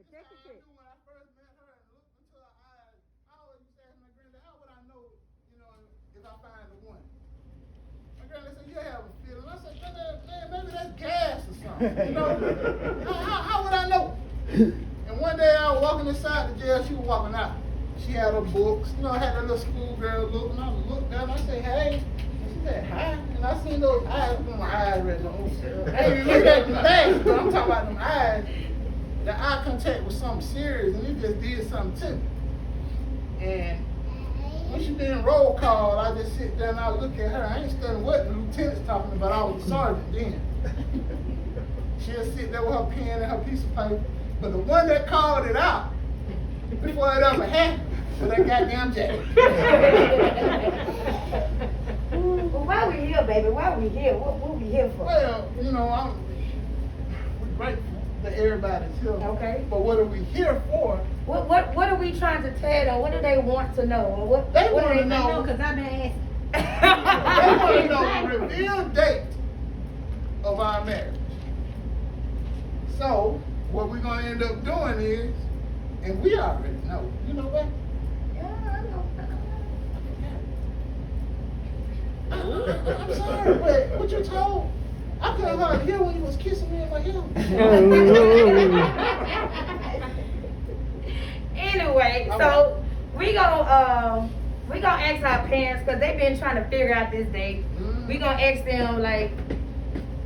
Check the check. When I first met her and looked into her eyes, I always used to ask my granddad, how would I know, if I find the one? My granddad said, you have a feeling. I said, granddad, man, maybe that's gas or something. How would I know? And one day I was walking inside the jail, she was walking out. She had her books, had that little schoolgirl look, and I looked down, I said, hey. And she said, hi. And I seen those eyes, my eyes right now. Hey, look at the face, but I'm talking about them eyes. The eye contact was something serious, and it just did something to me. And when she did roll call, I just sit there and I look at her. I ain't studying what the lieutenant's talking about. I was a sergeant then. She'll sit there with her pen and her piece of paper. But the one that called it out before it ever happened was that goddamn jacket. Well, why we here, baby? Why we here? What we here for? Well, we're grateful that everybody's here. Okay. But what are we here for? What are we trying to tell them? What do they want to know? What They what want do to know. because I've been They want to know asking. the reveal date of our marriage. So, what we're going to end up doing is, and we already know, you know what? I'm sorry, but what you told? I couldn't hardly hear when you was kissing me in my ear. Anyway, so we gonna ask our parents because they've been trying to figure out this date. We gonna ask them like,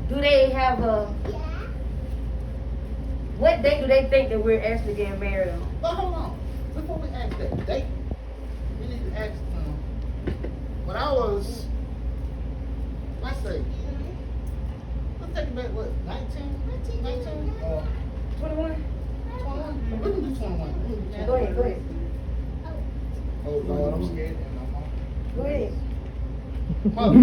do they have what date do they think that we're actually getting married on? But hold on, before we ask that date, we need to ask when I was, let's say, let's take it back, what, 19? 21? 21? We can do 21. Yeah, go ahead. Oh Lord, I'm scared. Go ahead. Mother,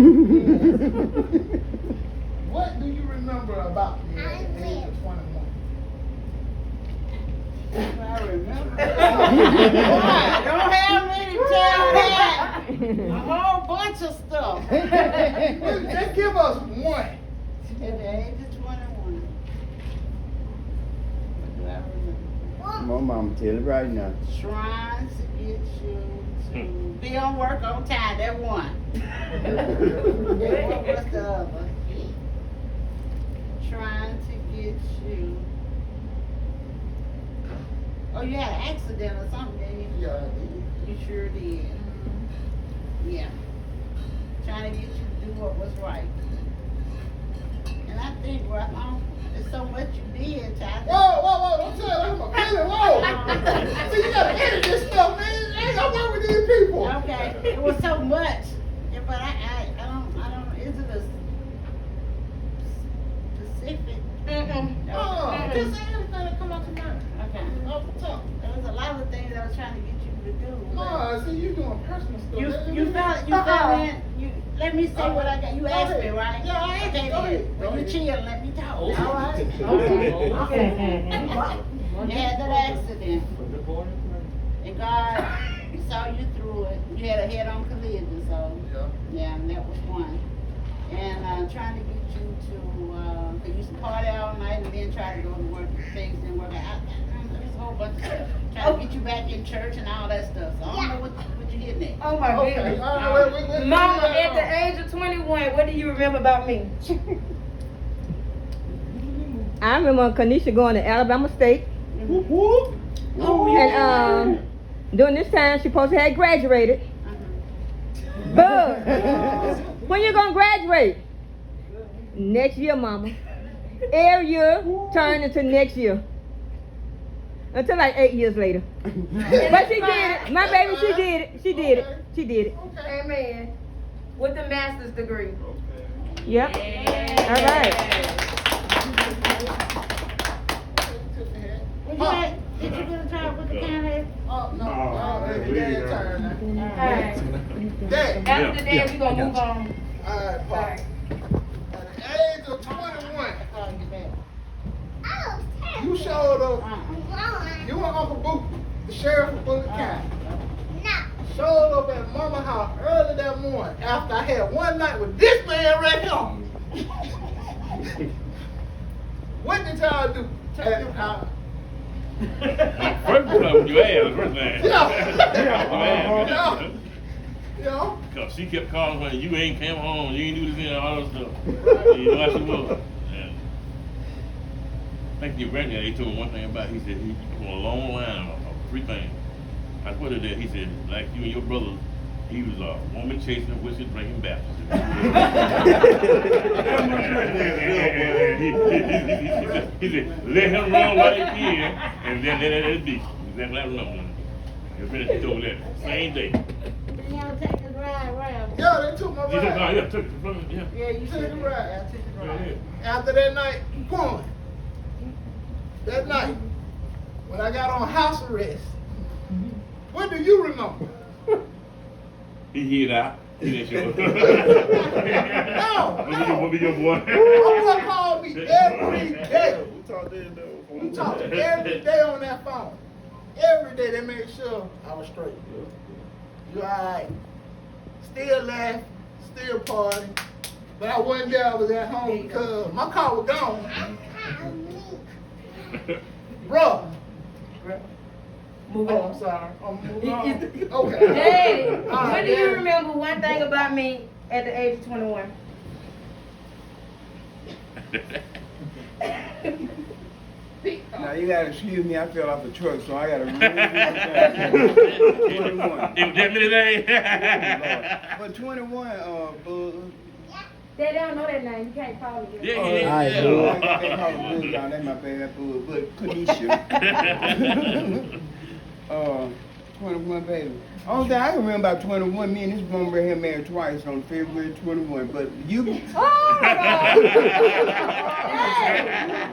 what do you remember about me at the age of 21? I remember. Don't have me to tell that. A whole bunch of stuff. Just give us one. At the age of 21. What do I remember? My mama tell it right now. Trying to get you to be on work on time. That one. What was the other? Trying to get you. Oh, you had an accident or something, didn't you? Yeah, I did. You sure did. Yeah. Trying to get you to do what was right. And I think, well, there's so much you did, child. Whoa, don't tell them I'm a feeling. Whoa. See, you gotta edit this stuff, man. I ain't gonna work with these people. Okay. It was so much. Yeah, but I don't, is it a specific? Just say everything that come out your mind. Okay. Off the top. There was a lot of things I was trying to get you to do. No, see, you doing personal stuff. You fell in. Let me say what I got. You asked me, right? Yeah, I asked you. Go ahead. Well, you chill. Let me talk. All right. You had that accident, and God saw you through it. You had a head-on collision, so yeah, and that was one. And trying to get you to, they used to party all night and then try to go to work. Things didn't work out. There's a whole bunch of stuff. Trying to get you back in church and all that stuff. So I don't know what you getting at. Oh my goodness. Mama, at the age of 21, what do you remember about me? I remember Kanisha going to Alabama State. And during this time, she supposed to have graduated. But when you gonna graduate? Next year, Mama. Every year turned into next year. Until like 8 years later. But she did it. My baby, she did it. She did it. She did it. Amen. With the master's degree. Yep. All right. Did you get a job with the county? Oh, no. Dad's turn. Alright. Dad. After that, we're gonna move on. Alright, Paul. Alright. At the age of 21, you showed up. You and Uncle Boot, the sheriff of Bullitt County, showed up at Mama's house early that morning after I had one night with this man right here. What did y'all do? First time you asked, first thing. Yeah. Cause she kept calling her, you ain't came home, you ain't do this and all that stuff. You know how she was. And I think your granddad, he told me one thing about, he said, he from a long line of 3 things. I put it there, he said, like you and your brother, he was a woman chasing, whiskey drinking baptist. he said, let him run while he can, and then let it be. Exactly like another one. He told me that same day. Y'all take the ride around. Yeah, they took my You took, ride. yeah, took it from me, yeah. Yeah, you Took the ride. I took the ride. After that night, going. That night, when I got on house arrest, what do you remember? He hid out. He didn't show up. No. What be your boy? My boy called me every day. We talked every day on that phone. Every day they made sure I was straight. You alright? Still laughing, still partying. But I wasn't there, I was at home because my car was gone. Bruh. Move Oh, on. I'm sorry. I'm moving on. Okay. Daddy, All right, when do you Daddy. remember one thing about me at the age of 21? Now you gotta excuse me, I fell off the truck, so I gotta really 21. It was that many days. But 21, Bug. Daddy, I don't know that name. You can't call me. Yeah, They call it Bug, y'all. That's my favorite Bug. But Kanisha. 21, baby. Only thing I can remember about 21, me and this woman right here married twice on February 21. But you. Oh,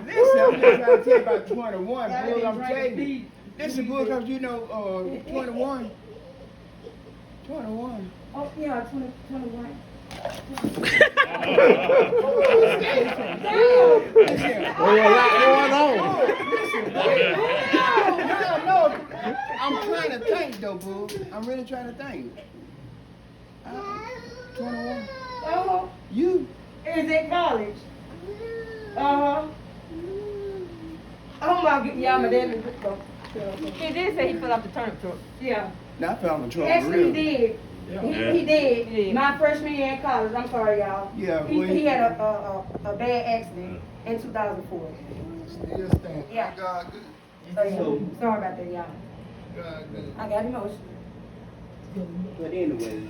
Listen, I'm just trying to tell you about 21. Bug, I'm telling you. This is good because you know, 21. 21. oh yeah, 21. No, I'm trying to think though, boo. I'm really trying to think. 21. Oh, You? is it college? Oh my god, yeah, my dad is He did say he fell off the turnip truck. yeah. Now I found the trouble. Actually, he did. Yeah. He did. He did. My freshman year in college. I'm sorry, y'all. Yeah, He, well, he had a bad accident in 2004. Still standing. Yeah. God good. So, yeah, sorry about that, y'all. God good. I got emotional. But anyway.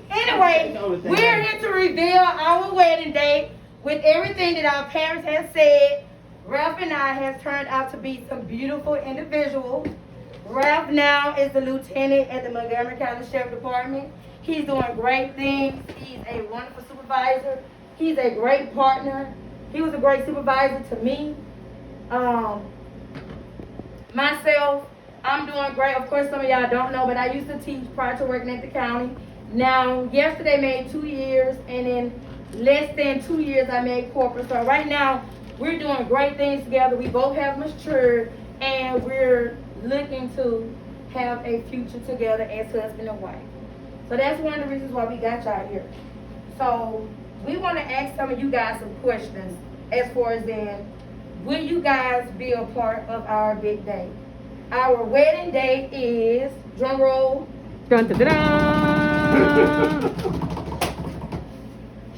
Anyway, we're here to reveal our wedding date with everything that our parents have said. Ralph and I has turned out to be some beautiful individuals. Ralph now is the lieutenant at the Montgomery County Sheriff Department. He's doing great things. He's a wonderful supervisor. He's a great partner. He was a great supervisor to me. Myself, I'm doing great. Of course, some of y'all don't know, but I used to teach prior to working at the county. Now, yesterday made 2 years, and in less than 2 years, I made corporate. So right now, we're doing great things together. We both have matured, and we're looking to have a future together as husband and wife. So that's one of the reasons why we got y'all here. So we want to ask some of you guys some questions as far as in, will you guys be a part of our big day? Our wedding date is, drum roll, Dun, dun, dun, dun.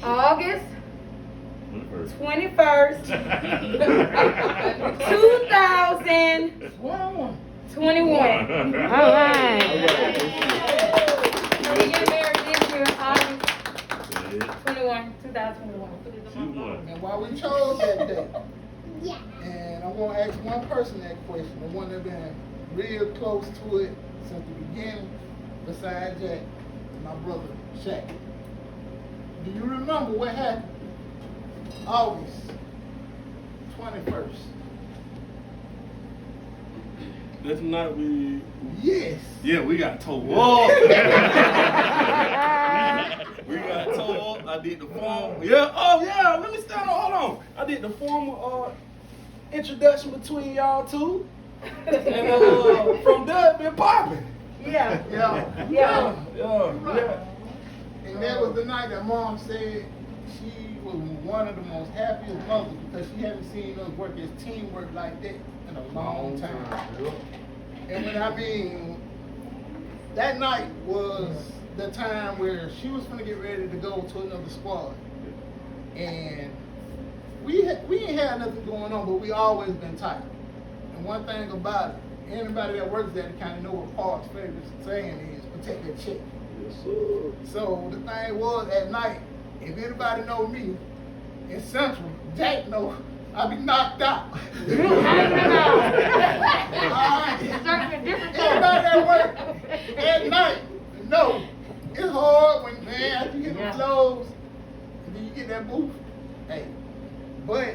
August 21st, 2021. All right. So we get married this year, August 21, 2021. And why we chose that day? And I want to ask one person that question, the one that's been real close to it since the beginning, besides Jack, my brother Shaq. Do you remember what happened August 21st? That's not we. Yes. Yeah, we got told. We got told. I did the form. Yeah. Oh yeah. Let me stand on. Hold on. I did the formal introduction between y'all two, and from there it been popping. Yeah. Yeah. Yeah. And that was the night that Mom said she was one of the most happiest mothers because she hadn't seen us work as teamwork like that in a long time. And that night was the time where she was gonna get ready to go to another squad. And we ain't had nothing going on, but we always been tight. And one thing about it, anybody that works there kind of know what Paul's favorite saying is, protect your check. Yes, sir. So the thing was, at night, if anybody know me, in Central, Jack know I be knocked out. Everybody that work at night, know it's hard when, man, after you get the clothes, and then you get that booth. Hey, but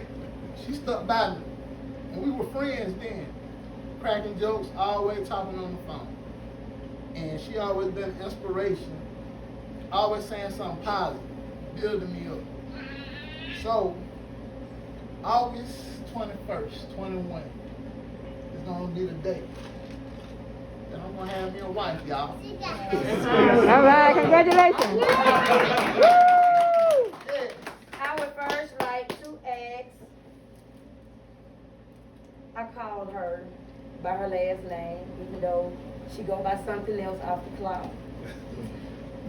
she stuck by me. And we were friends then. Cracking jokes, always talking on the phone. And she always been an inspiration. Always saying something positive, building me up. So, August 21st, 21, is gonna be the day that I'm gonna have me a wife, y'all. All right, congratulations. I would first like to ask, I called her by her last name, even though she go by something else off the clock.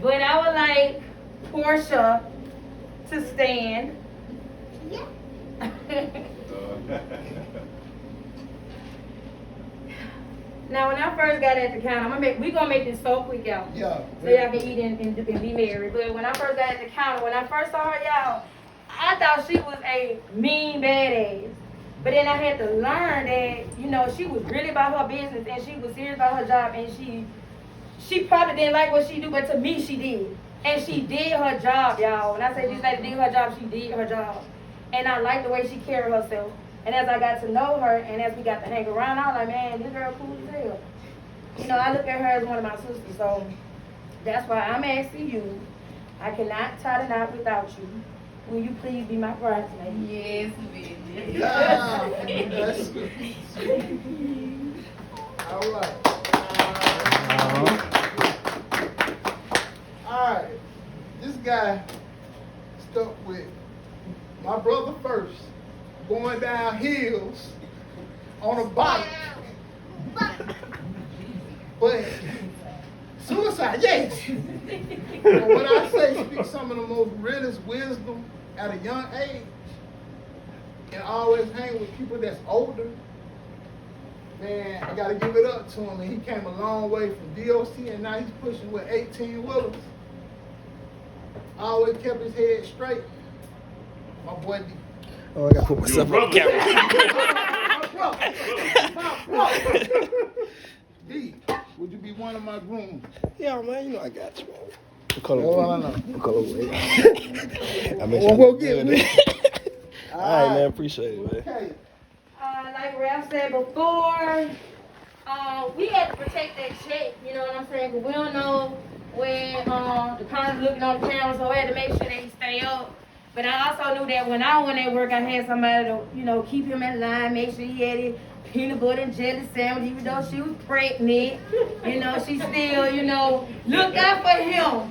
But I would like Portia to stand. Yeah. Now, when I first got at the counter, we gonna make this so quick, y'all. Yeah. So y'all can eat and be married. But when I first got at the counter, when I first saw her, y'all, I thought she was a mean badass. But then I had to learn that, you know, she was really about her business and she was serious about her job, and she probably didn't like what she do, but to me she did. And she did her job, y'all. When I say this lady did her job, she did her job. And I like the way she carried herself. And as I got to know her and as we got to hang around, I was like, man, this girl cool as hell. You know, I look at her as one of my sisters, so that's why I'm asking you. I cannot tie the knot without you. Will you please be my bridesmaid? Yes, baby. Yeah, that's good. All right. All right. This guy stuck with my brother first, going down hills on a bike. But suicide, yes. But when I say speak some of the most realest wisdom at a young age, and always hang with people that's older, man, I gotta give it up to him. And he came a long way from DOC, and now he's pushing with 18 wheelers. Always kept his head straight. My boy D. Oh, I gotta put myself on the camera. My brother. D, would you be one of my grooms? Yeah, man, you know I got you, man. What color? Oh, I know. What color? I make Well, sure we'll I get do it. it. All right, man. Appreciate it, man. Okay. Like Ralph said before, we have to protect that check, you know what I'm saying? Because we don't know when the con's looking on the camera, so we had to make sure they stay up. But I also knew that when I went at work, I had somebody to, you know, keep him in line, make sure he had his peanut butter and jelly sandwich, even though she was pregnant. You know, she still, you know, looked out for him.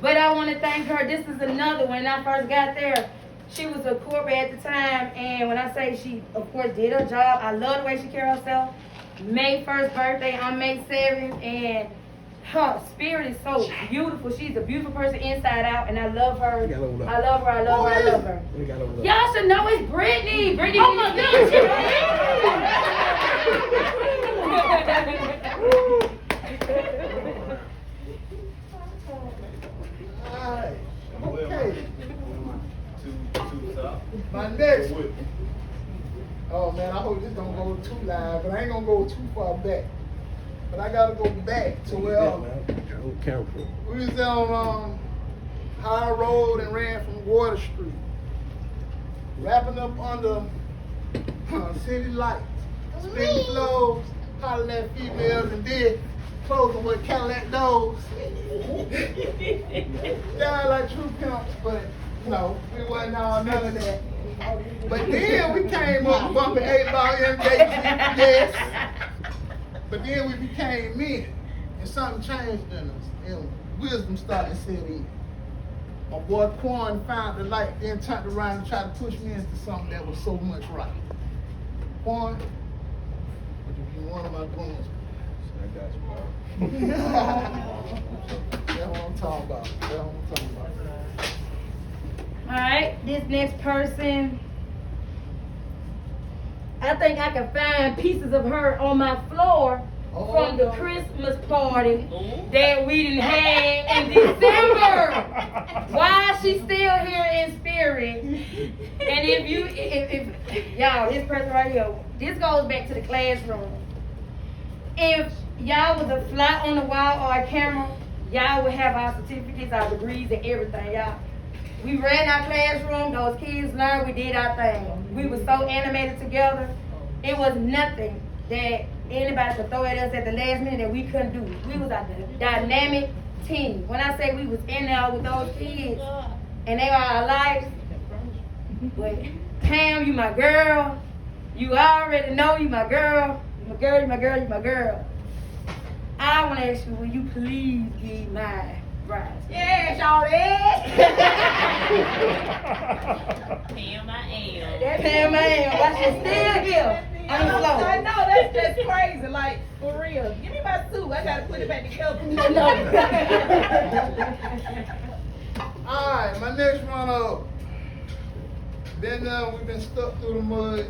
But I want to thank her. This is another. When I first got there, she was a corporate at the time, and when I say she, of course, did her job, I love the way she carried herself. May 1st birthday, I'm May 7th, and her spirit is so beautiful. She's a beautiful person inside out, and I love her. I love her, I love her, I love her. Y'all should know it's Brittany. Brittany. Oh my Alright. Okay. My next one. Oh man, I hope this don't go too live, but I ain't gonna go too far back. But I gotta go back to where we was on High Road and ran from Water Street, wrapping up under city lights, spinning clothes, hollering at females, and then closing with Cadillac doors. Sound like true pimps, but no, we wasn't all none of that. But then we came up Bumpy and Bae, yes. But then we became men, and something changed in us, and wisdom started setting in. My boy Quan found the light, then turned around and tried to push me into something that was so much right. Quan, would you be one of my goons? I got you, bro. That's what I'm talking about. That's what I'm talking about. Alright, this next person, I think I can find pieces of her on my floor from the Christmas party that we didn't have in December. Why is she still here in spirit? And if y'all, this person right here, this goes back to the classroom. If y'all was a fly on the wall or a camera, y'all would have our certificates, our degrees, and everything, y'all. We ran our classroom, those kids learned, we did our thing. We were so animated together. It was nothing that anybody could throw at us at the last minute that we couldn't do. We was a dynamic team. When I say we was in there with those kids, and they are our lives, but Pam, you my girl. You already know you my girl. You my girl, you my girl, you my girl. I want to ask you, will you please be my bride? Yeah, shawty. Pam, I am. Pam, I am. But she's still here. I know, that's crazy. Like, for real. Give me my suit. I gotta put it back together. Alright, my next runner-up. We've been stuck through the mud.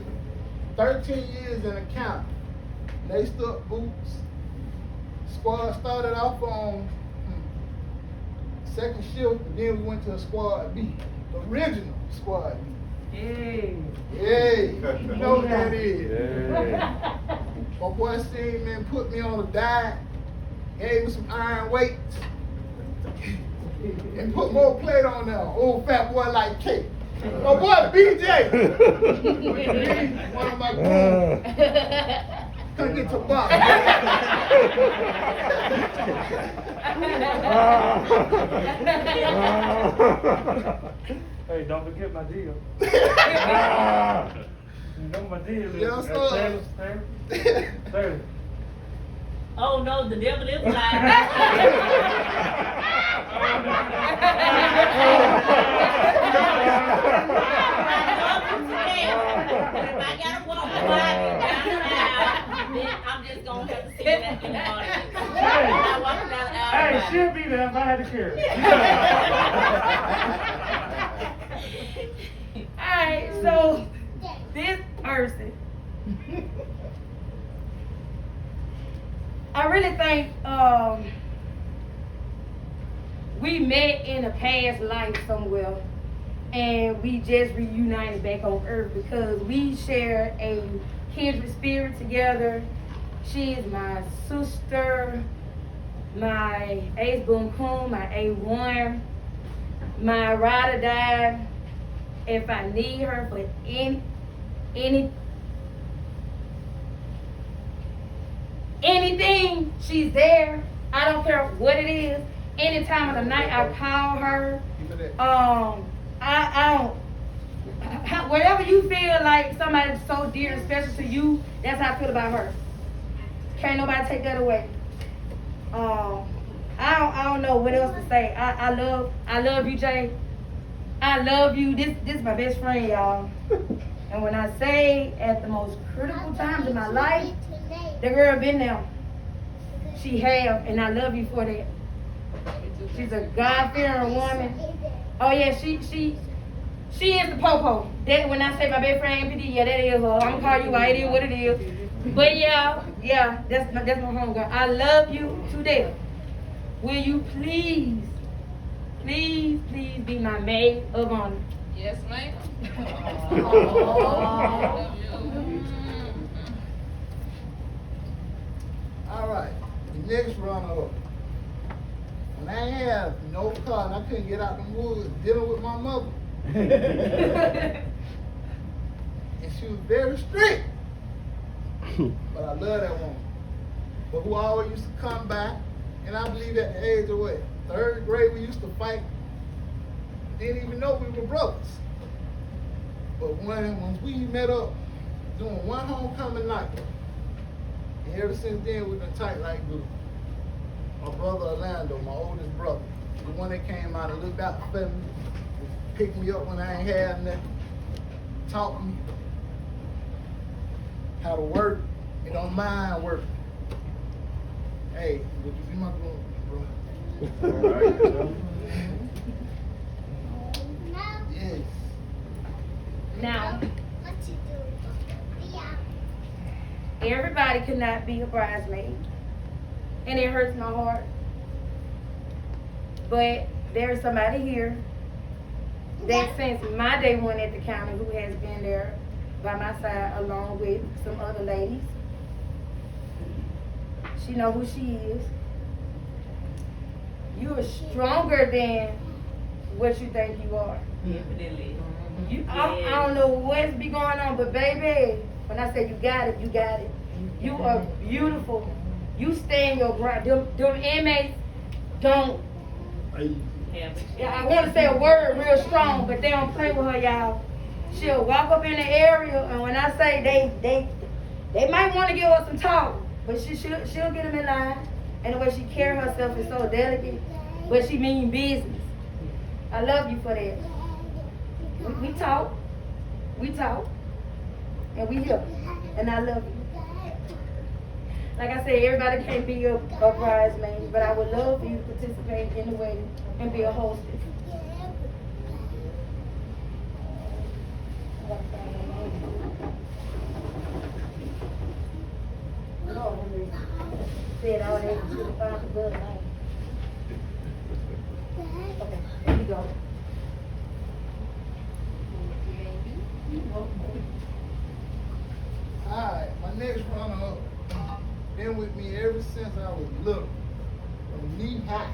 13 years in accounting. Laced up boots. Squad started off on second shift, and then we went to a squad B. The original squad B. Hey. Hey, you know what that is. Yeah. My boy seen me and put me on a diet, gave me some iron weights, and put more plate on there. Old fat boy like cake. My boy BJ. One of my goons. Come get your box. Hey, don't forget my deal. You know my deal is Yes, sir. 30. Oh no, the devil is alive. If I gotta walk my body down the aisle, then I'm just gonna have to sit back in the audience. I'm not walking down the aisle. Hey, she'll be there if I had to carry. Alright, so this person, I really think we met in a past life somewhere, and we just reunited back on earth because we share a kindred spirit together. She is my sister, my ace boom coon, my A1, my ride or die. If I need her for anything, she's there. I don't care what it is. Any time of the night, I call her. I don't. Wherever you feel like somebody's so dear and special to you, that's how I feel about her. Can't nobody take that away. I don't know what else to say. I love you, Jay. I love you. This is my best friend, y'all. And when I say at the most critical times in my life, the girl been there. She have, and I love you for that. She's a God-fearing woman. Oh yeah, she is the popo. That when I say my best friend MPD, yeah, that is her. I'm gonna call you out. It is what it is. But yeah, that's my homegirl. I love you to death. Will you please be my maid of honor? Yes, ma'am. All right, the next runner-up. When I had no car and I couldn't get out the woods dealing with my mother. And she was very strict. But I love that woman. But who always used to come back, and I believe at the age of what? 3rd grade we used to fight. Didn't even know we were brothers. But when we met up doing one homecoming night, and ever since then we've been tight like glue. My brother Orlando, my oldest brother, The one that came out and looked out for me, picked me up when I ain't had nothing, taught me how to work and don't mind working. Hey, would you be my girl, bro? All right, so. Yes. Now, everybody cannot be a bridesmaid, and it hurts my heart. But there's somebody here that since my day one at the county who has been there by my side along with some other ladies. She know who she is. You are stronger than what you think you are. Definitely. I don't know what's be going on, but baby, when I say you got it, you got it. You are beautiful. You stand your ground. Them inmates don't. I want to say a word real strong, but they don't play with her, y'all. She'll walk up in the area, and when I say they might want to give her some talk, but she'll get them in line. And the way she carry herself is so delicate, but she mean business. I love you for that. We talk, and we here, and I love you. Like I said, everybody can't be a bridesmaid, but I would love for you to participate in the wedding and be a hostess. Said all that to the Father, blood, life. Okay, here you go. Alright, my next runner-up been with me ever since I was little, from knee high.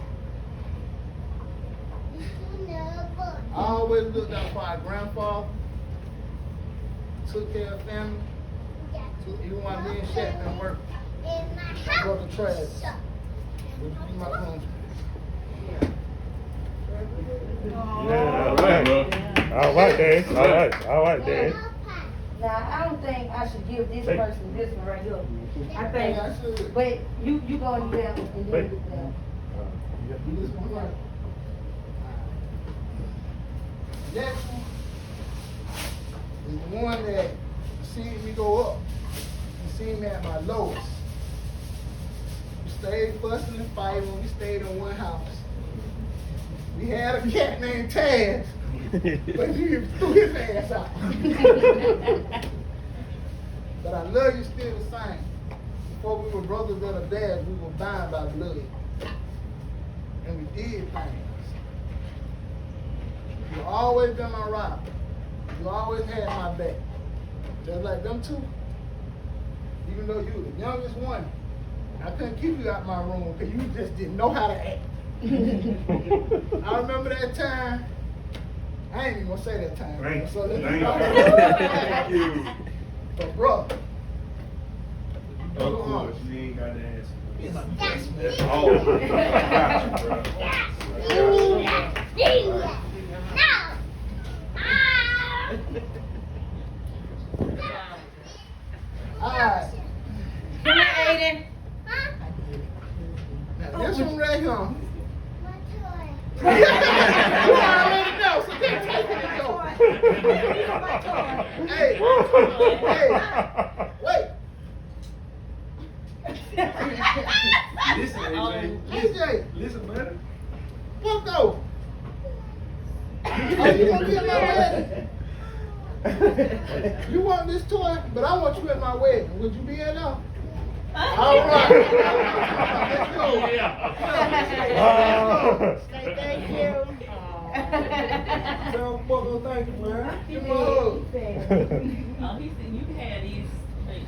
I always looked out for our grandfather, took care of family, even when me and Shaq been working. I brought the trash. Would you be my country? Yeah, all right, Dad. All right, Dad. Now, I don't think I should give this Hey. person this one right here. I think, Yeah, I should. but you go and do that one and Hey. then do that. Do this one right. Next one is the one that seen me go up. You seen me at my lowest. We stayed fussing and fighting when we stayed in one house. We had a cat named Taz, but he threw his ass out. But I love you still the same. Before we were brothers that are dads, we were bound by blood. And we did things. You always been my rival. You always had my back. Just like them two. Even though you were the youngest one, I couldn't keep you out my room because you just didn't know how to act. I remember that time. I ain't even gonna say that time. Thank So let's Thank you. But bro, Of course, you ain't got to answer. alright. Come here, Aiden. Now this one right here. You already know, so just take it and go. Hey, wait. Listen, AJ. AJ, Listen, man. what go? Oh, you gonna be at my wedding? You want this toy, but I want you at my wedding. Would you be in there? All right. Let's go. Say thank you. Thank you, man. Give me a hug. He said you can have these.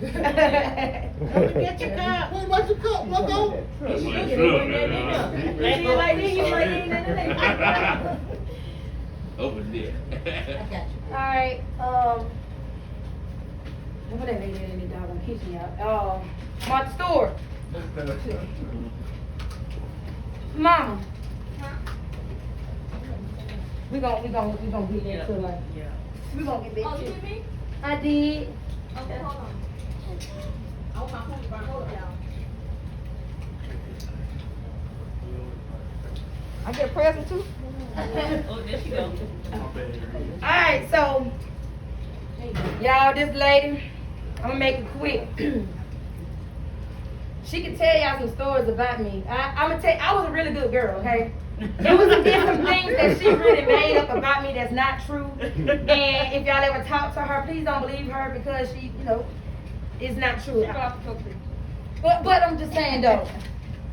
Don't forget your cup. Wait, what's your cup? What go? That's my truck, man. Lady like this, you like ain't nothing. Over there. Alright, what that lady in the doggone kitchen, y'all? Martha Stewart. Mama. We gon' get into like, we gon' get back Oh, to you it. did me? I did. Okay, hold on. I want my phone to burn. Hold up, y'all. I get a present too. Oh, there she go. Alright, so y'all, this lady, I'm gonna make it quick. She can tell y'all some stories about me. I'm gonna tell you, I was a really good girl, okay? It was some things that she really made up about me that's not true. And if y'all ever talk to her, please don't believe her because she, is not true. But I'm just saying though,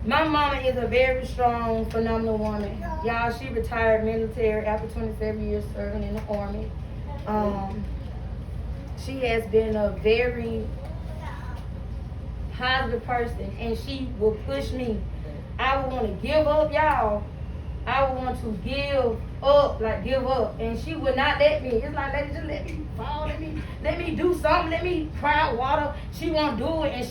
my mama is a very strong, phenomenal woman. Y'all, she retired military after 27 years serving in the Army. She has been a very positive person, and she will push me. I would want to give up, y'all. I would want to give up, and she would not let me. It's like, lady, just let me fall, let me do something, let me cry out water. She won't do it, and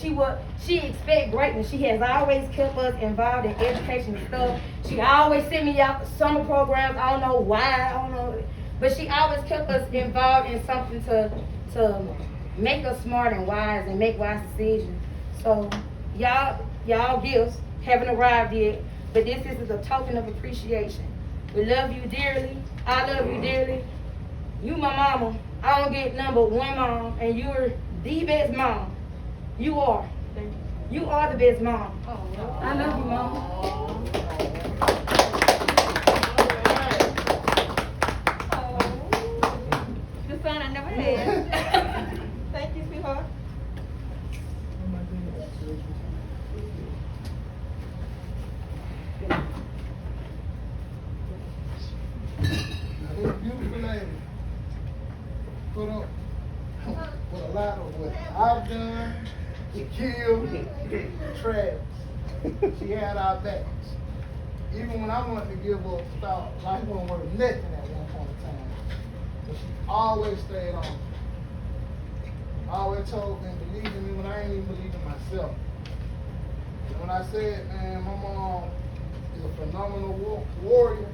she expect greatness. She has always kept us involved in education and stuff. She always sent me out for summer programs. I don't know why, I don't know, but she always kept us involved in something to make us smart and wise and make wise decisions. So y'all gifts haven't arrived yet, but this is a token of appreciation. We love you dearly. I love you dearly. You my mama. I don't get number one mom, and you're the best mom. You are. You are the best mom. I love you, mama. The son I never had. Thank you, sweetheart. This beautiful lady put up with a lot of what I've done to kill Travis. She had our backs. Even when I wanted to give up, thought life wasn't worth nothing at one point in time. But she always stayed on. Always told me and believed in me when I ain't even believe in myself. And when I said, man, my mom is a phenomenal warrior,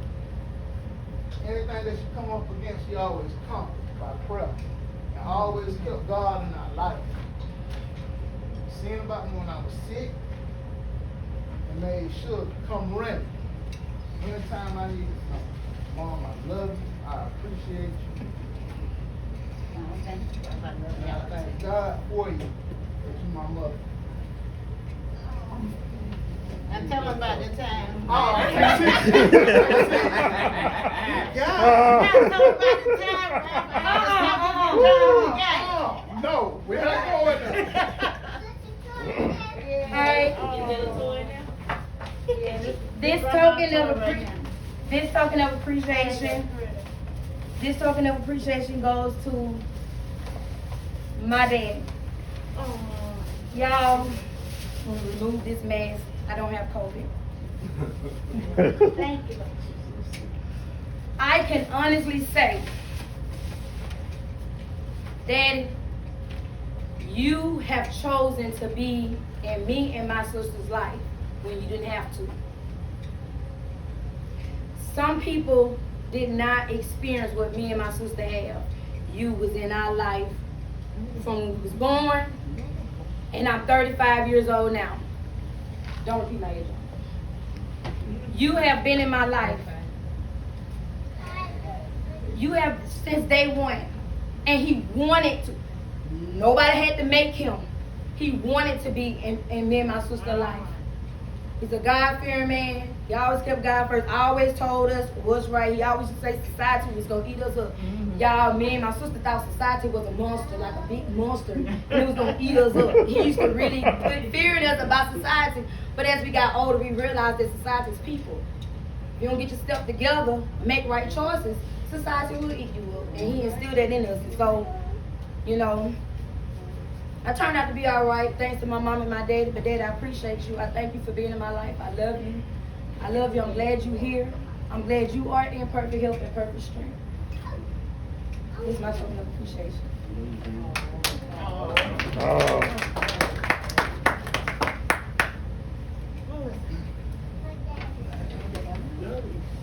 anything that she come up against, she always conquered by prayer. And always kept God in our life. Seeing about me when I was sick, and made sure to come ready. Anytime I needed something. Mom, I love you. I appreciate you. I thank God for you, that you my mother. And tell them about the time. Oh, Now tell them about the time. No, we're not going there. Hey, this token of appreciation goes to my daddy. Y'all, when we remove this mask, I don't have COVID. Thank you. I can honestly say, Daddy, you have chosen to be in me and my sister's life when you didn't have to. Some people did not experience what me and my sister have. You was in our life from when we was born, and I'm 35 years old now. Don't repeat my age. You have been in my life. You have since day one, and he wanted to. Nobody had to make him. He wanted to be in me and my sister's life. He's a God-fearing man. He always kept God first. Always told us what's right. He always used to say society was going to eat us up. Y'all, me and my sister thought society was a monster, like a big monster. And it was going to eat us up. He used to really put fear in us about society. But as we got older, we realized that society is people. If you don't get your stuff together, make right choices, society will eat you up. And he instilled that in us. So, I turned out to be all right, thanks to my mom and my daddy. But Daddy, I appreciate you. I thank you for being in my life. I love you. I love you. I'm glad you're here. I'm glad you are in perfect health and perfect strength. This is my token of appreciation.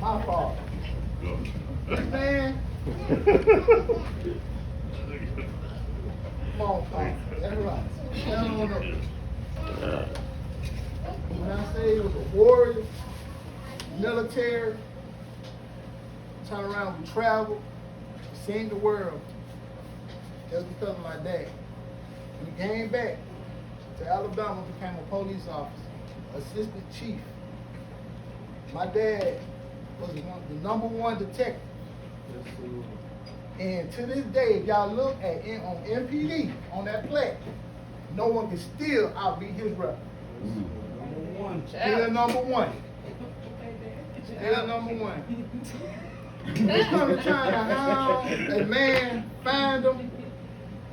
My fault. Man. Come on, that's right. Stand on up. When I say he was a warrior, military. military. Turn around, we traveled, seen the world. Just because of my dad. When he came back to Alabama, became a police officer, assistant chief. My dad was the #1 detective. And to this day, if y'all look at on MPD, on that plaque, no one can still outbeat his record. Still #1. Still #1. They come to trying to hound a man, find him.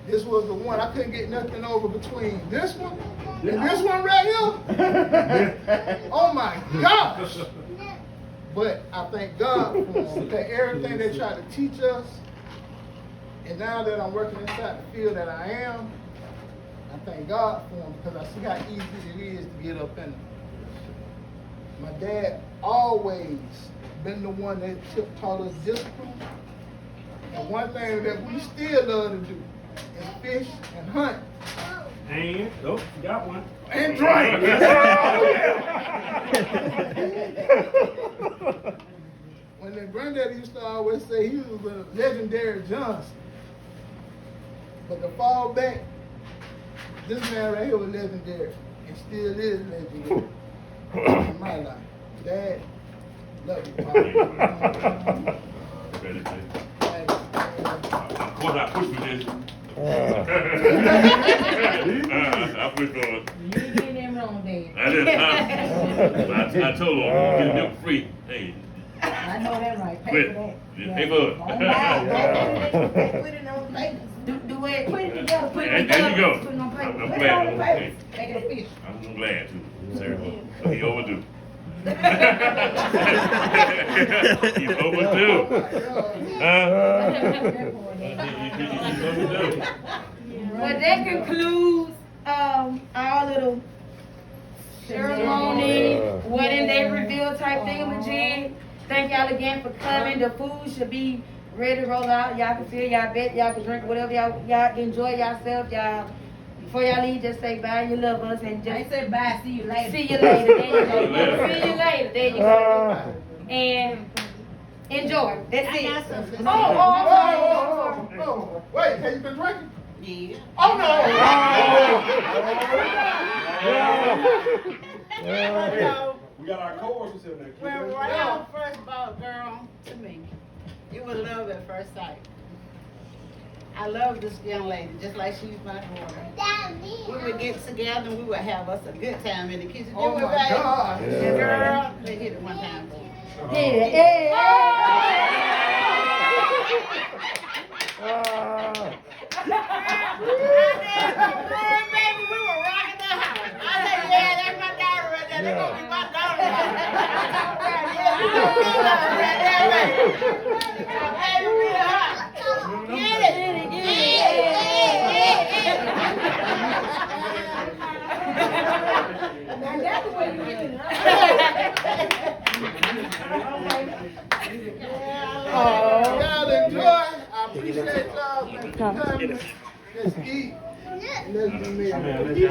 This was the one. I couldn't get nothing over between this one and this one right here. Oh my gosh. But I thank God for them, because everything they tried to teach us, and now that I'm working inside the field that I am, I thank God for them, because I see how easy it is to get up in them. My dad always been the one that taught us discipline. And one thing that we still love to do is fish and hunt. And, oh, you got one. And drink. When the granddaddy used to always say he was a legendary Johnson. But to fall back, this man right here was legendary. And still is legendary in my life. Dad, love you, Pop. Of course, I push with this. I push on it. You ain't getting them wrong, Dad. I told him, get them free. Hey. I know that right. Pay Quit. for that. Yeah, pay for it. Put it on papers. Do it. Put it together. Put it There together. you go. Put it on paper. I'm Put it glad. on the Okay. papers. Make it a fish. I'm glad too. Sir. He overdue. He's overdue. He's overdue. Well, that concludes our little ceremony, wedding day reveal type thingamajig. Thank y'all again for coming. The food should be ready to roll out. Y'all can feel, y'all bet, y'all can drink whatever y'all enjoy yourself. Y'all, before y'all leave, just say bye, you love us, and I just said bye, see you later. see you later. There you go. See you later. There you go. And enjoy. That's I it. got something. Oh, wait, have you been drinking? Yeah. Oh no! We got our courses in there. When Royale first brought girl to me, it was love at first sight. I love this young lady, just like she's my daughter. We would get together and we would have us a good time in the kitchen. Oh Then we my back, God. the girl, they hit it one time. Baby, we were rocking the house. I said, yeah, that's my daughter right there. That's gonna be my daughter. That's the way you get it. Y'all enjoy. I appreciate y'all. Thank you for coming. Let's eat. Let's be merry.